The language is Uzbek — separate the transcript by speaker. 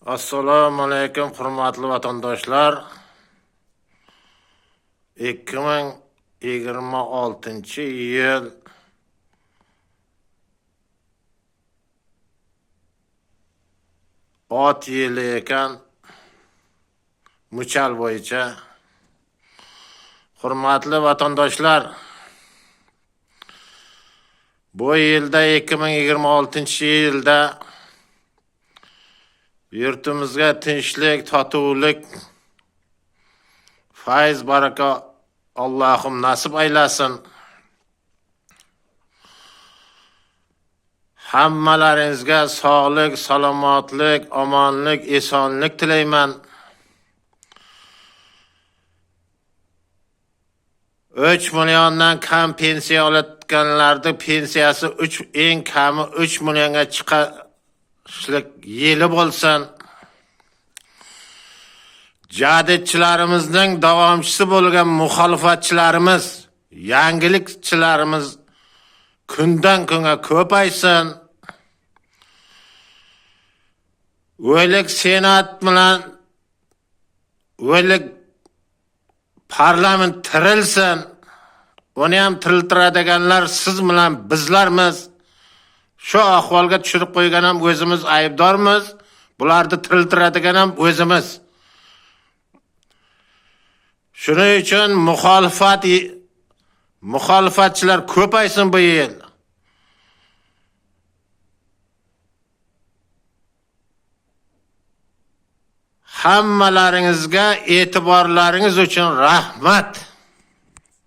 Speaker 1: Assalomu alaykum hurmatli vatandoshlar. 2026-yil ot yili ekan. Muchal bo'yicha. Hurmatli vatandoshlar, bu yilda 2026-yilda yurtimizga tinchlik, totuvlik, fayz, baraka Allohim nasib aylasin. Hammalaringizga sog'lik, salomatlik, omonlik, esonlik tilayman. 3 milliondan kam pensiya olayotganlarning pensiyasi eng kami 3 millionga chiqishlik yili bo'lsin. Jadidchilarimizning davomchisi bo'lgan muxolifatchilarimiz, yangilikchilarimiz kundan kunga ko'paysin. O'lik senat bilan o'lik parlament tirilsin. Uni ham tiriltiradiganlar siz bilan bizlarmiz. Shu ahvolga tushirib qo'ygan ham o'zimiz aybdormiz. Bularni tiriltiradigan ham o'zimiz. Shuning uchun muxolifatchilar ko'paysin bu yil. Hammalaringizga e'tiborlaringiz uchun rahmat.